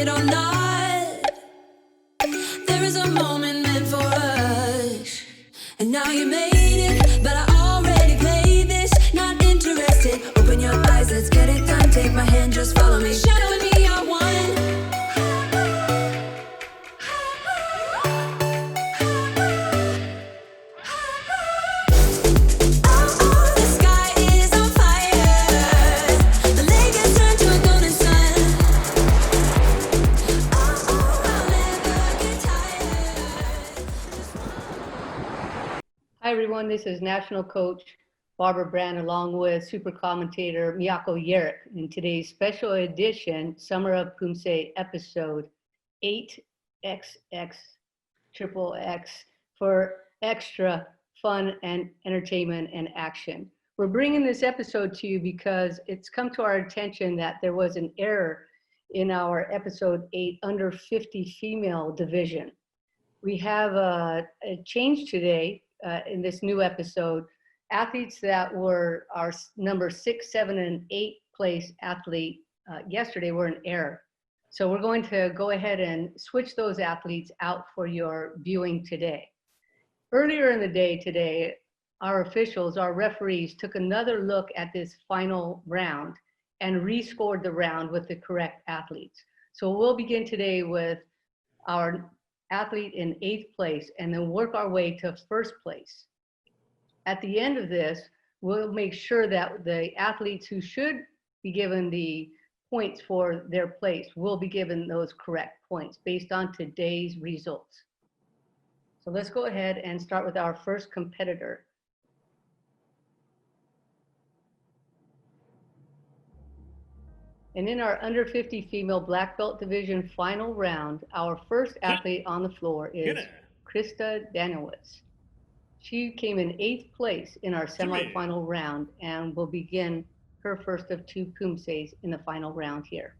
it or not. There is a moment meant for us, and now you made it, but I already played this. Not interested, open your eyes, let's get it done. Take my hand, just follow me. Shadow and me are one. Hi everyone, this is National Coach Barbara Brand along with Super Commentator Miyako Yerick in today's special edition Summer of Poomsae episode 8XX for extra fun and entertainment and action. We're bringing this episode to you because it's come to our attention that there was an error in our episode 8 under 50 female division. We have a change today. In this new episode, athletes that were our number 6, 7, and 8 place athlete yesterday were in error. So we're going to go ahead and switch those athletes out for your viewing today. Earlier in the day today, our officials, our referees, took another look at this final round and rescored the round with the correct athletes. So we'll begin today with our athlete in 8th place and then work our way to 1st place. At the end of this, we'll make sure that the athletes who should be given the points for their place will be given those correct points based on today's results. So let's go ahead and start with our first competitor. And in our under 50 female black belt division final round, our first athlete on the floor is Krista Danielewicz. She came in 8th place in our semifinal round and will begin her first of 2 Poomsaes in the final round here.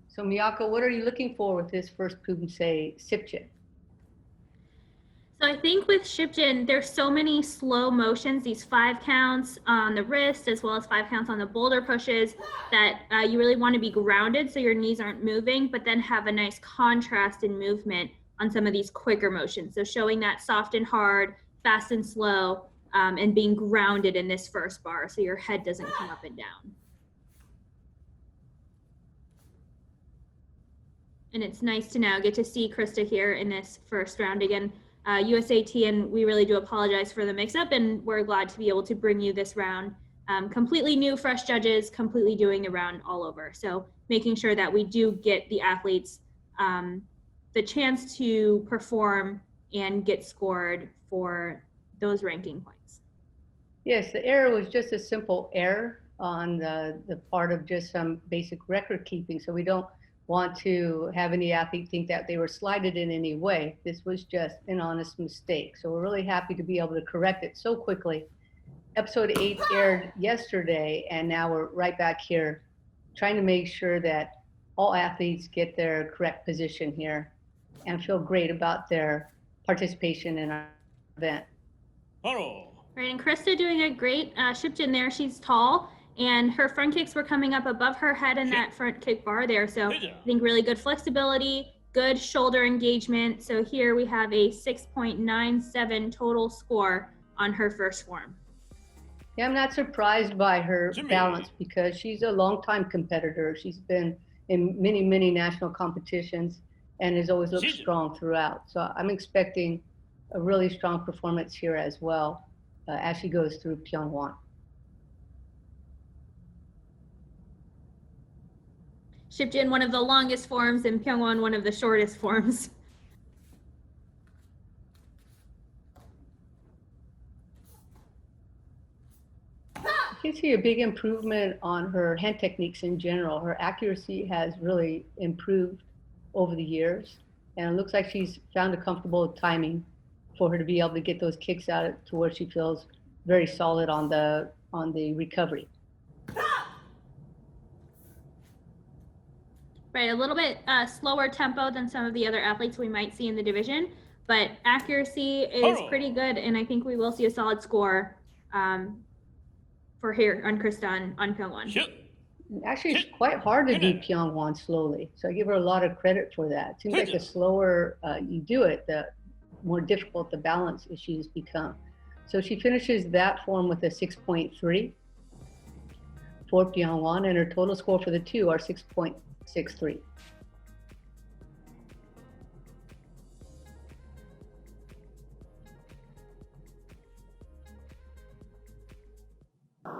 So Miyako, what are you looking for with this first Poomsae Sipchin? So I think with Shipjin, there's so many slow motions, these 5 counts on the wrist, as well as 5 counts on the boulder pushes, that you really want to be grounded so your knees aren't moving, but then have a nice contrast in movement on some of these quicker motions. So showing that soft and hard, fast and slow, and being grounded in this first bar so your head doesn't come up and down. And it's nice to now get to see Krista here in this first round again. USAT, and we really do apologize for the mix-up, and we're glad to be able to bring you this round. Completely new, fresh judges, completely doing the round all over. So making sure that we do get the athletes the chance to perform and get scored for those ranking points. Yes, the error was just a simple error on the part of just some basic record keeping. So we don't want to have any athlete think that they were slighted in any way. This was just an honest mistake. So we're really happy to be able to correct it so quickly. Episode 8 aired yesterday, and now we're right back here trying to make sure that all athletes get their correct position here and feel great about their participation in our event. Right, and Krista doing a great Shipjin there. She's tall, and her front kicks were coming up above her head in that front kick bar there. So I think really good flexibility, good shoulder engagement. So here we have a 6.97 total score on her first form. Yeah, I'm not surprised by her balance because she's a longtime competitor. She's been in many, many national competitions and has always looked strong throughout. So I'm expecting a really strong performance here as well as she goes through Pyeongwon. Shipjin, one of the longest forms, and Pyeongwon, one of the shortest forms. You can see a big improvement on her hand techniques in general. Her accuracy has really improved over the years, and it looks like she's found a comfortable timing for her to be able to get those kicks out to where she feels very solid on the recovery. Right, a little bit slower tempo than some of the other athletes we might see in the division, but accuracy is pretty good, and I think we will see a solid score for here on Krista on Pyeongwon. Actually, it's quite hard to do Pyongwon slowly, so I give her a lot of credit for that. It seems like the slower you do it, the more difficult the balance issues become. So she finishes that form with a 6.3 for Pyongwon, and her total score for the two are 6.63.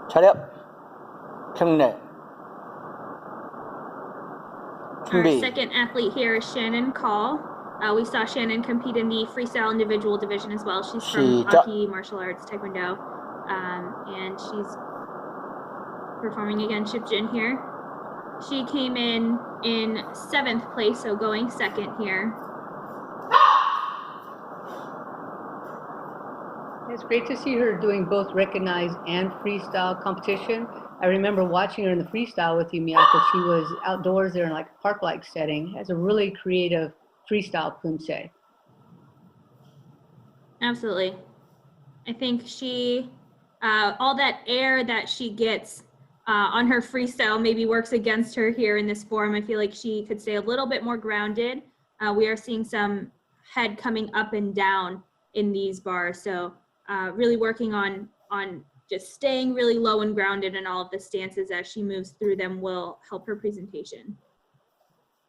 차렷, 경례. Our second athlete here is Shannon Call. We saw Shannon compete in the freestyle individual division as well. She's from Aki Martial Arts Taekwondo, and she's performing against Shipjin here. She came in 7th place, so going second here. It's great to see her doing both recognized and freestyle competition. I remember watching her in the freestyle with you, Miyako. She was outdoors there in like a park-like setting. Has a really creative freestyle Poomsae. Absolutely. I think she, all that air that she gets on her freestyle maybe works against her here in this form. I feel like she could stay a little bit more grounded. We are seeing some head coming up and down in these bars. So really working on just staying really low and grounded in all of the stances as she moves through them will help her presentation.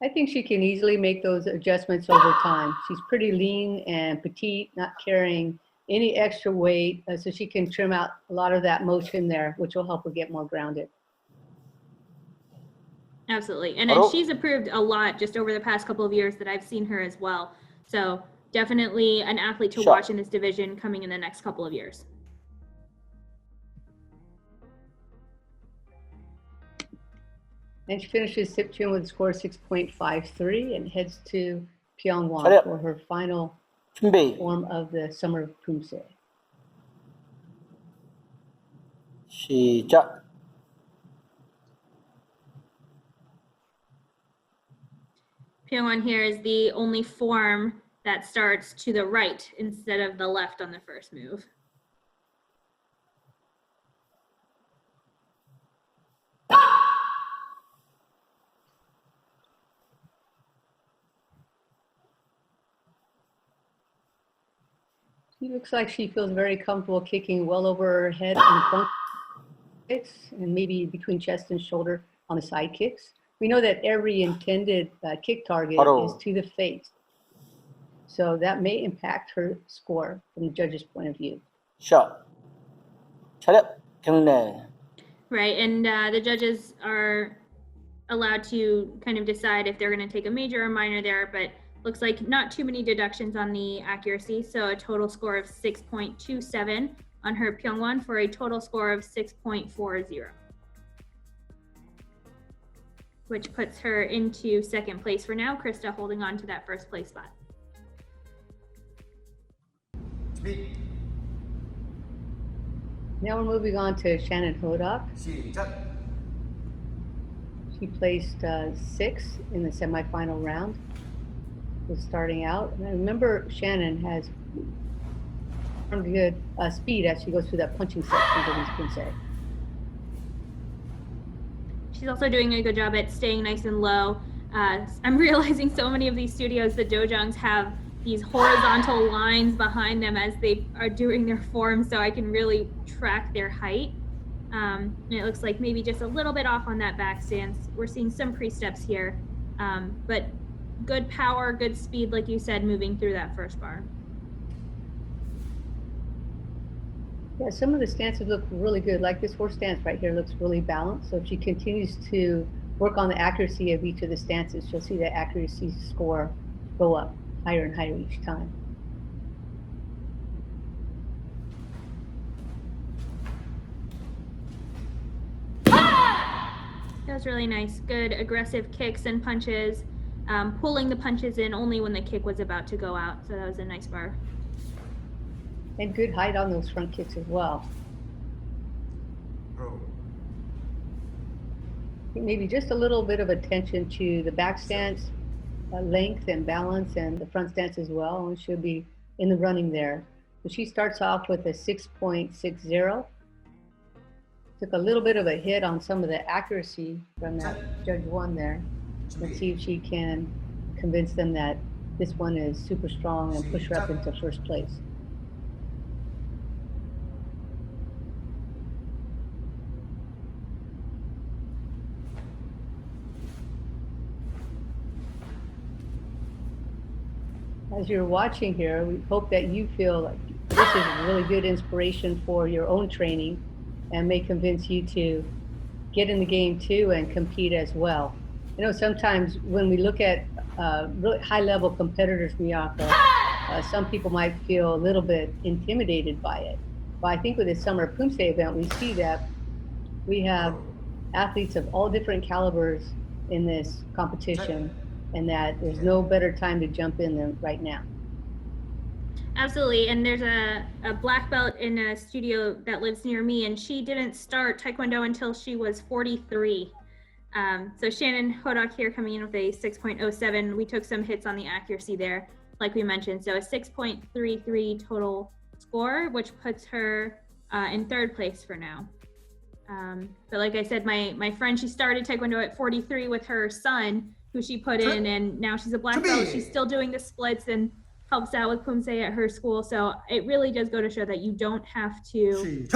I think she can easily make those adjustments over time. She's pretty lean and petite, not carrying any extra weight, so she can trim out a lot of that motion there, which will help her get more grounded. Absolutely. And she's improved a lot just over the past couple of years that I've seen her as well. So definitely an athlete to watch in this division coming in the next couple of years. And she finishes Sipchun with a score of 6.53 and heads to Pyongwon for her final form of the Summer Poomsae. 시작. Pyongwon here is the only form that starts to the right instead of the left on the first move. She looks like she feels very comfortable kicking well over her head on the front kicks and maybe between chest and shoulder on the side kicks. We know that every intended kick target is to the face. So that may impact her score from the judge's point of view. 샷. 차렷, 경례. Right, and the judges are allowed to kind of decide if they're going to take a major or minor there, but looks like not too many deductions on the accuracy, so a total score of 6.27 on her Pyongwon for a total score of 6.40, which puts her into second place for now. Krista holding on to that first place spot. Now we're moving on to Shannon Hodock. 시작. She placed 6th in the semifinal round. Was starting out, and I remember Shannon has good speed as she goes through that punching section of these Poomsae. She's also doing a good job at staying nice and low. I'm realizing so many of these studios, the dojongs, have these horizontal lines behind them as they are doing their form, so I can really track their height. And it looks like maybe just a little bit off on that back stance. We're seeing some pre-steps here, but good power, good speed, like you said, moving through that first bar. Yeah, some of the stances look really good. Like this horse stance right here looks really balanced. So if she continues to work on the accuracy of each of the stances, she'll see the accuracy score go up higher and higher each time. That was really nice. Good aggressive kicks and punches. Pulling the punches in only when the kick was about to go out. So that was a nice bar. And good height on those front kicks as well. Maybe just a little bit of attention to the back stance, length and balance, and the front stance as well. And she'll be in the running there. So she starts off with a 6.60. took a little bit of a hit on some of the accuracy from that Judge 1 there. Let's see if she can convince them that this one is super strong and push her up into first place. As you're watching here, we hope that you feel like this is really good inspiration for your own training and may convince you to get in the game too and compete as well. You know, sometimes when we look at really high-level competitors, Miyako, some people might feel a little bit intimidated by it. But I think with this summer Poomsae event, we see that we have athletes of all different calibers in this competition, and that there's no better time to jump in than right now. Absolutely, and there's a black belt in a studio that lives near me, and she didn't start Taekwondo until she was 43. So Shannon Hodock here coming in with a 6.07. We took some hits on the accuracy there, like we mentioned. So a 6.33 total score, which puts her in third place for now. But like I said, my friend, she started Taekwondo at 43 with her son, who she put in, and now she's a black belt. She's still doing the splits and helps out with Poomsae at her school. So it really does go to show that you don't have to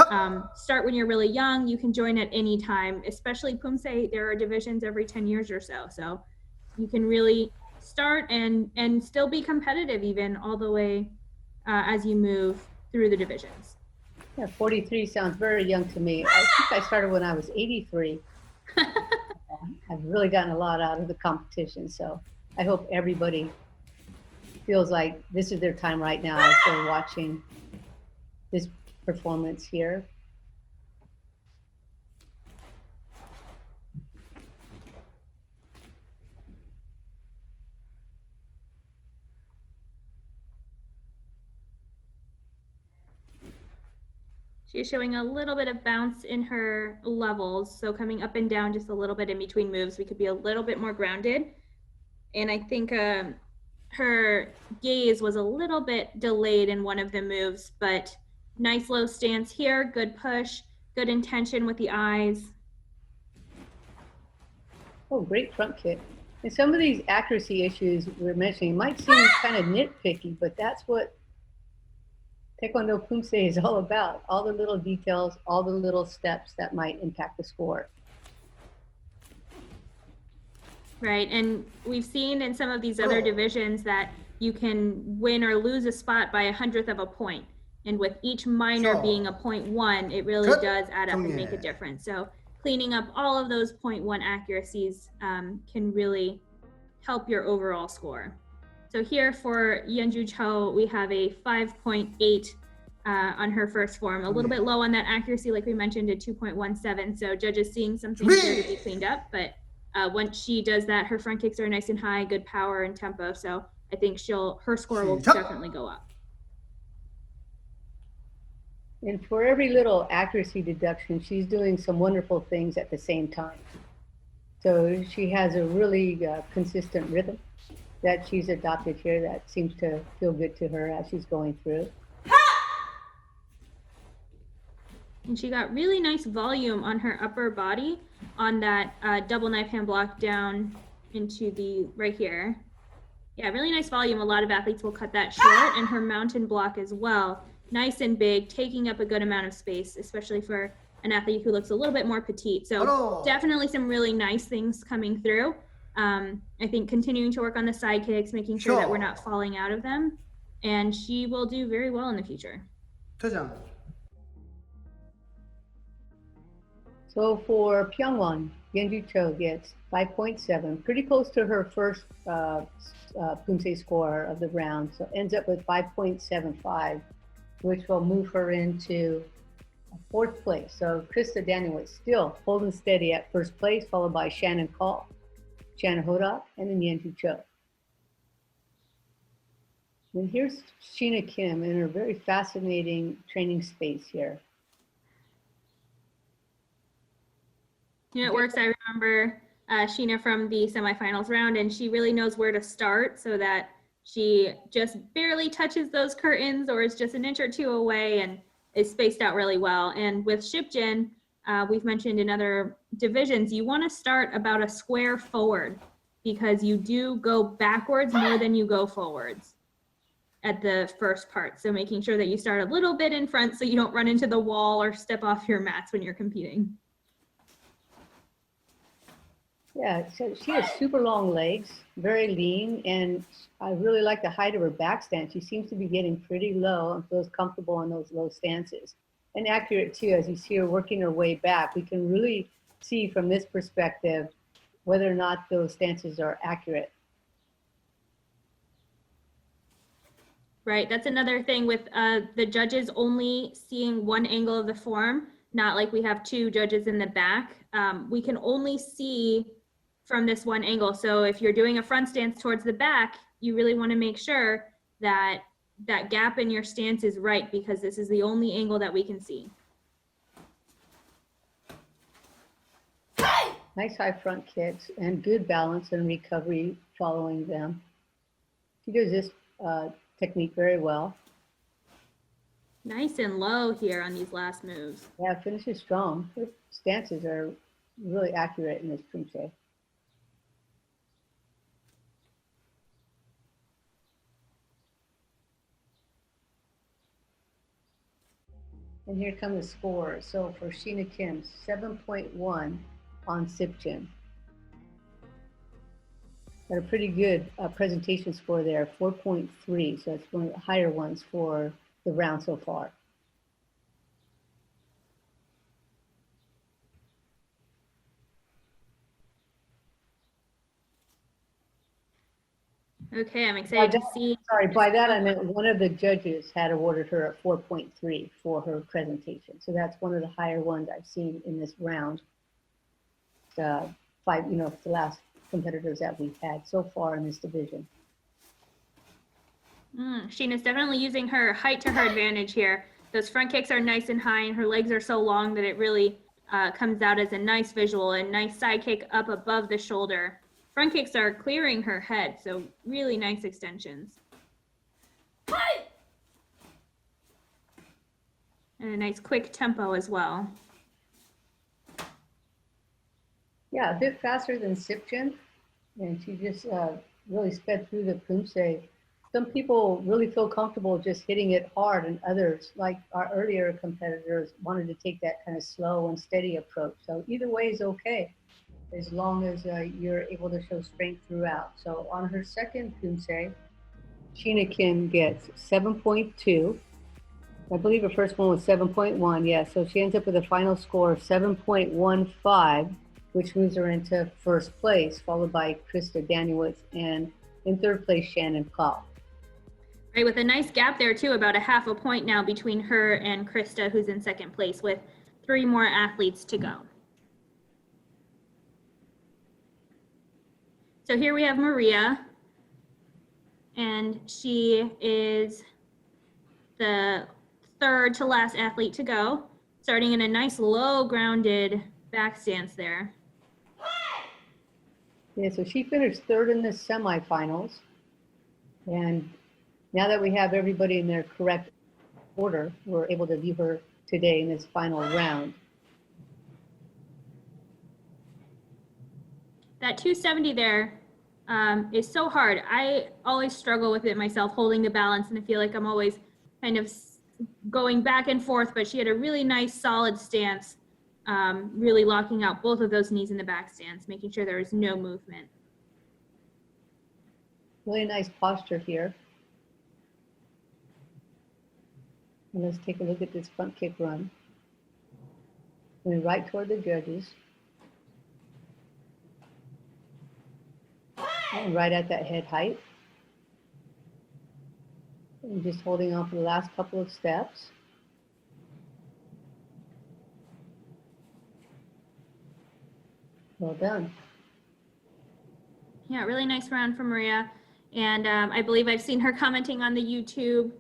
start when you're really young. You can join at any time, especially Poomsae. There are divisions every 10 years or so. So you can really start and still be competitive even all the way as you move through the divisions. Yeah, 43 sounds very young to me. I think I started when I was 83. I've really gotten a lot out of the competition. So I hope everybody feels like this is their time right now as they're watching this performance here. She's showing a little bit of bounce in her levels. So coming up and down just a little bit in between moves, we could be a little bit more grounded. And I think her gaze was a little bit delayed in one of the moves, but nice low stance here, good push, good intention with the eyes. Oh, great front kick. And some of these accuracy issues we're mentioning might seem kind of nitpicky, but that's what Taekwondo Poomsae is all about. All the little details, all the little steps that might impact the score. Right, and we've seen in some of these other divisions that you can win or lose a spot by 100th of a point. And with each minor being a 0.1, it really does add up and make a difference. So cleaning up all of those 0.1 accuracies can really help your overall score. So here for Yunju Cho, we have a 5.8 on her first form, a little bit low on that accuracy, like we mentioned, at 2.17. So judges seeing something here to be cleaned up, but once she does that, her front kicks are nice and high, good power and tempo. So I think her score will definitely go up. And for every little accuracy deduction, she's doing some wonderful things at the same time. So she has a really consistent rhythm that she's adopted here that seems to feel good to her as she's going through. And she got really nice volume on her upper body on that double knife hand block down into the right here. Yeah, really nice volume. A lot of athletes will cut that short, and her mountain block as well. Nice and big, taking up a good amount of space, especially for an athlete who looks a little bit more petite. So definitely some really nice things coming through. I think continuing to work on the side kicks, making sure that we're not falling out of them, and she will do very well in the future. So for Pyongyang, Yunju Cho gets 5.7, pretty close to her first Poomsae score of the round. So ends up with 5.75, which will move her into fourth place. So Krista Danielewicz still holding steady at first place, followed by Shannon Call, Shannon Hodock, and then Yunju Cho. And here's Sheena Kim in her very fascinating training space here. You know, it works. I remember Sheena from the semifinals round, and she really knows where to start so that she just barely touches those curtains or is just an inch or two away and is spaced out really well. And with Shipjin, we've mentioned in other divisions, you want to start about a square forward because you do go backwards more than you go forwards at the first part. So making sure that you start a little bit in front so you don't run into the wall or step off your mats when you're competing. Yeah, so she has super long legs, very lean, and I really like the height of her back stance. She seems to be getting pretty low and feels comfortable in those low stances. And accurate too, as you see her working her way back. We can really see from this perspective whether or not those stances are accurate. Right, that's another thing with the judges only seeing one angle of the form, not like we have two judges in the back. We can only see from this one angle. So if you're doing a front stance towards the back, you really want to make sure that that gap in your stance is right because this is the only angle that we can see. Nice high front kicks and good balance and recovery following them. She does this technique very well. Nice and low here on these last moves. Yeah, finishes strong. Her stances are really accurate in this Poomsae. And here come the scores. So for Sheena Kim, 7.1 on Sipchin. Got a pretty good presentation score there, 4.3. So it's one of the higher ones for the round so far. Okay, I'm excited to see. Sorry, by that I meant one of the judges had awarded her a 4.3 for her presentation. So that's one of the higher ones I've seen in this round. The last competitors that we've had so far in this division. Sheena's definitely using her height to her advantage here. Those front kicks are nice and high and her legs are so long that it really comes out as a nice visual and nice side kick up above the shoulder. Front kicks are clearing her head, so really nice extensions. And a nice quick tempo as well. Yeah, a bit faster than Sipchin, and she just really sped through the Poomsae. Some people really feel comfortable just hitting it hard, and others, like our earlier competitors, wanted to take that kind of slow and steady approach. So either way is okay, as long as you're able to show strength throughout. So on her second Poomsae, Sheena Kim gets 7.2. I believe her first one was 7.1, yeah. So she ends up with a final score of 7.15, which moves her into first place, followed by Krista Danielewicz, and in third place, Shannon Call. Right, with a nice gap there too, about a half a point now between her and Krista, who's in second place, with 3 more athletes to go. So here we have Mariya, and she is the third to last athlete to go, starting in a nice low grounded back stance there. Yeah, so she finished third in the semifinals. And now that we have everybody in their correct order, we're able to view her today in this final round. That 270 there is so hard. I always struggle with it myself, holding the balance, and I feel like I'm always kind of going back and forth, but she had a really nice solid stance, really locking out both of those knees in the back stance, making sure there is no movement. Really nice posture here. And let's take a look at this front kick run. Going right toward the judges. And right at that head height. And just holding on for the last couple of steps. Well done. Yeah, really nice round for Mariya. And I believe I've seen her commenting on the YouTube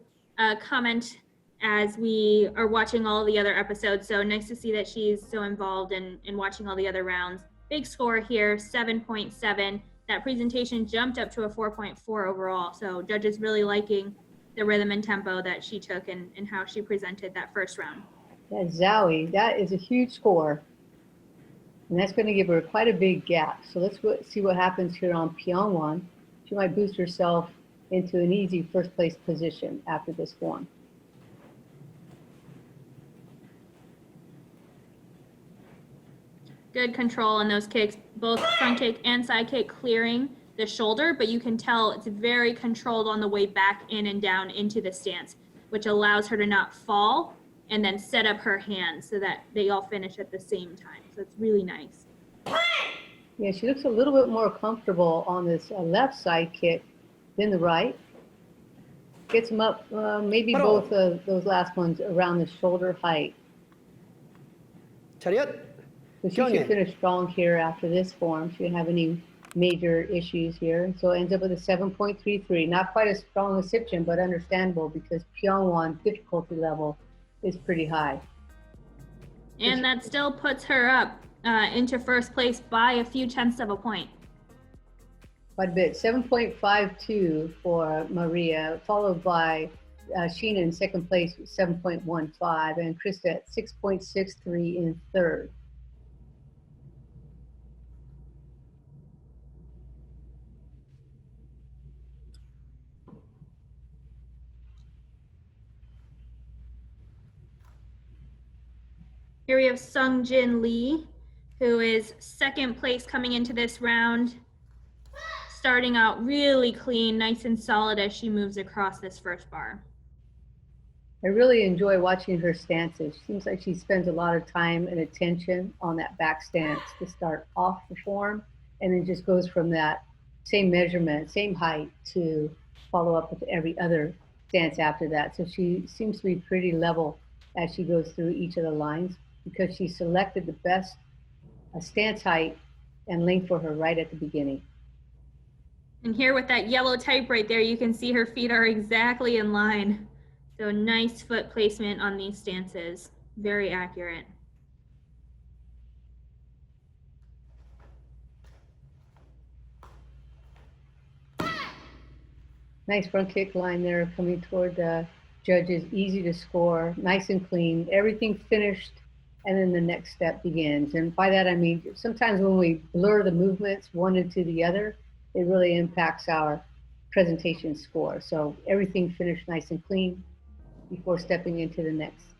comment as we are watching all the other episodes. So nice to see that she's so involved in watching all the other rounds. Big score here, 7.7. That presentation jumped up to a 4.4 overall. So judges really liking the rhythm and tempo that she took and how she presented that first round. That Zowie, that is a huge score. And that's going to give her quite a big gap. So let's see what happens here on Pyongwon. She might boost herself into an easy first place position after this form. Good control on those kicks, both front kick and side kick clearing the shoulder, but you can tell it's very controlled on the way back in and down into the stance, which allows her to not fall and then set up her hands so that they all finish at the same time. So it's really nice. Yeah, she looks a little bit more comfortable on this left side kick than the right. Gets them up, maybe both of those last ones around the shoulder height. 차렷. So she should finish strong here after this form. She didn't have any major issues here. So it ends up with a 7.33. Not quite as strong as Sipchin, but understandable because Pyongwon difficulty level is pretty high. And that still puts her up into first place by a few tenths of a point. Quite a bit. 7.52 for Mariya, followed by Sheena in second place with 7.15, and Krista at 6.63 in third. Here we have Jin Lee, who is second place coming into this round, starting out really clean, nice and solid as she moves across this first bar. I really enjoy watching her stances. Seems like she spends a lot of time and attention on that back stance to start off the form, and then just goes from that same measurement, same height to follow up with every other stance after that. So she seems to be pretty level as she goes through each of the lines, because she selected the best stance height and length for her right at the beginning. And here with that yellow type right there, you can see her feet are exactly in line. So nice foot placement on these stances, very accurate. Nice front kick line there coming toward the judges, easy to score, nice and clean, everything finished, and then the next step begins. And by that I mean, sometimes when we blur the movements one into the other, it really impacts our presentation score. So everything finished nice and clean before stepping into the next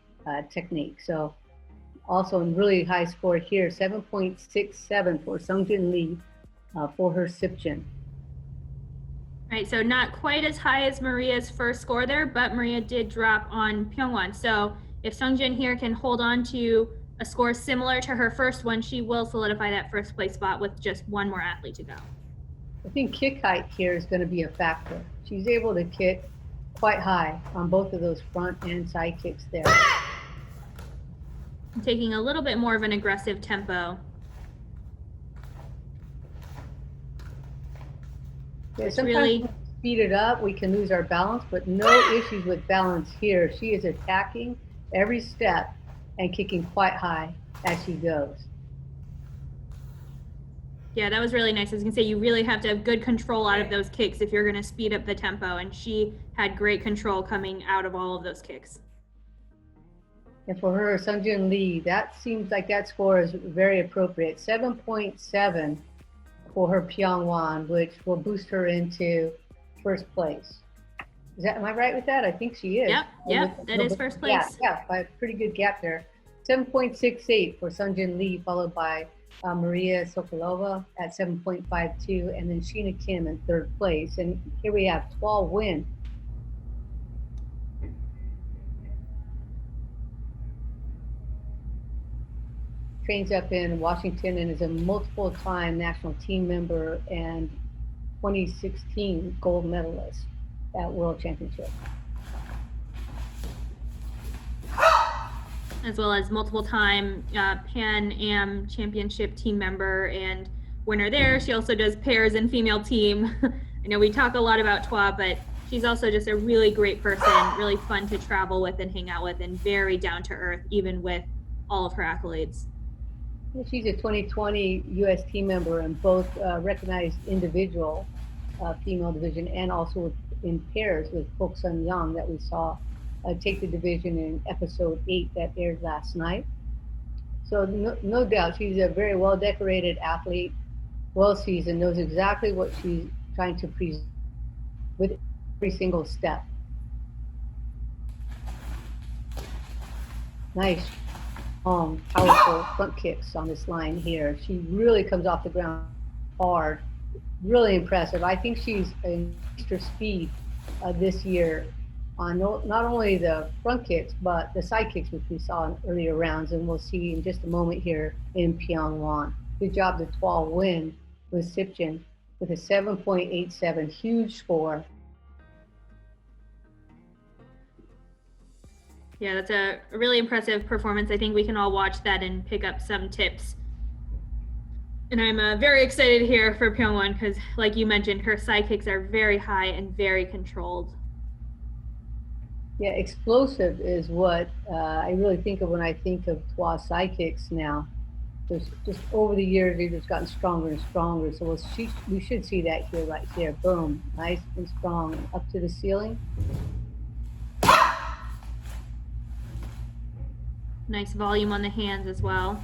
technique. So also a really high score here, 7.67 for Jin Lee for her Sipchin. Right, so not quite as high as Mariya's first score there, but Mariya did drop on Pyongwon. So if Jin here can hold on to a score similar to her first one, she will solidify that first place spot with just one more athlete to go. I think kick height here is going to be a factor. She's able to kick quite high on both of those front and side kicks there. Taking a little bit more of an aggressive tempo. Yeah, sometimes really when we speed it up, we can lose our balance, but no issues with balance here. She is attacking every step and kicking quite high as she goes. Yeah, that was really nice. As you can say, you really have to have good control out of those kicks if you're going to speed up the tempo, and she had great control coming out of all of those kicks. And for her, Jin Lee, that seems like that score is very appropriate. 7.7 for her Pyongwon, which will boost her into first place. Am I right with that? I think she is. Yep, that is first place. Yeah, by a pretty good gap there. 7.68 for Jin Lee, followed by Mariya Sokolova at 7.52, and then Sheena Kim in third place. And here we have Thoa Nguyen. Trains up in Washington and is a multiple-time national team member and 2016 gold medalist at World Championship. As well as multiple-time Pan Am Championship team member and winner there. She also does pairs and female team. I know we talk a lot about Thoa, but she's also just a really great person, really fun to travel with and hang out with, and very down to earth, even with all of her accolades. She's a 2020 U.S. team member in both recognized individual female division and also in pairs with Poomsae that we saw take the division in episode 8 that aired last night. So no doubt she's a very well-decorated athlete, well-seasoned, knows exactly what she's trying to present with every single step. Nice, powerful front kicks on this line here. She really comes off the ground hard, really impressive. I think she's increased her speed this year on not only the front kicks, but the side kicks, which we saw in earlier rounds, and we'll see in just a moment here in Pyongyang. Good job to Thoa Nguyen with Sipchin with a 7.87, huge score. Yeah, that's a really impressive performance. I think we can all watch that and pick up some tips. And I'm very excited here for Pyongyang because, like you mentioned, her side kicks are very high and very controlled. Yeah, explosive is what I really think of when I think of Thoa's side kicks now. Just over the years, they've just gotten stronger and stronger. So we should see that here, right here. Boom, nice and strong, and up to the ceiling. Nice volume on the hands as well.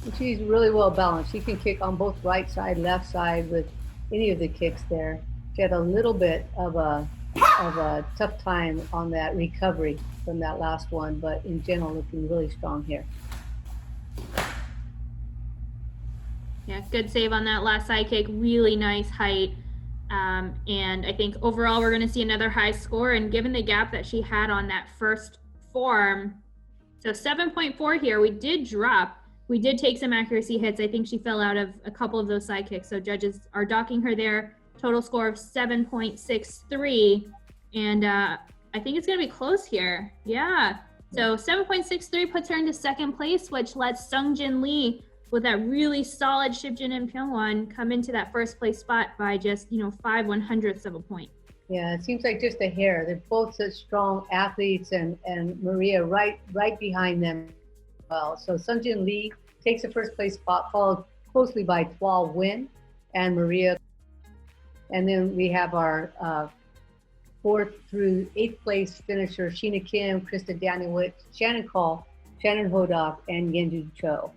And she's really well balanced. She can kick on both right side, left side with any of the kicks there. She had a little bit of a tough time on that recovery from that last one, but in general, looking really strong here. Yeah, good save on that last side kick. Really nice height. And I think overall we're going to see another high score. And given the gap that she had on that first form, so 7.4 here, we did drop. We did take some accuracy hits. I think she fell out of a couple of those side kicks. So judges are docking her there. Total score of 7.63. And I think it's going to be close here. Yeah. So 7.63 puts her into second place, which lets Jin Lee with that really solid Shipjin and Pyongyang come into that first place spot by just, 5/100ths of a point. Yeah, it seems like just a hair. They're both such strong athletes, and Mariya right behind them. Well, so Jin Lee takes the first place spot, followed closely by Thoa Nguyen and Mariya. And then we have our 4th through 8th place finisher, Sheena Kim, Krista Danielewicz, Shannon Call, Shannon Hodock, and Yunju Cho.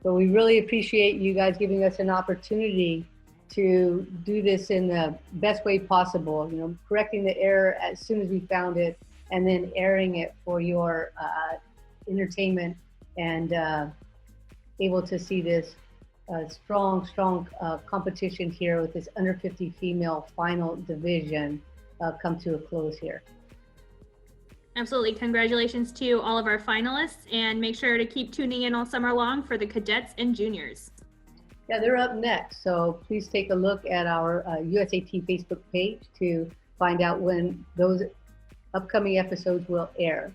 So we really appreciate you guys giving us an opportunity to do this in the best way possible, correcting the error as soon as we found it, and then airing it for your entertainment, and able to see this strong competition here with this under 50 female final division come to a close here. Absolutely. Congratulations to all of our finalists, and make sure to keep tuning in all summer long for the cadets and juniors. Yeah, they're up next. So please take a look at our USAT Facebook page to find out when those upcoming episodes will air.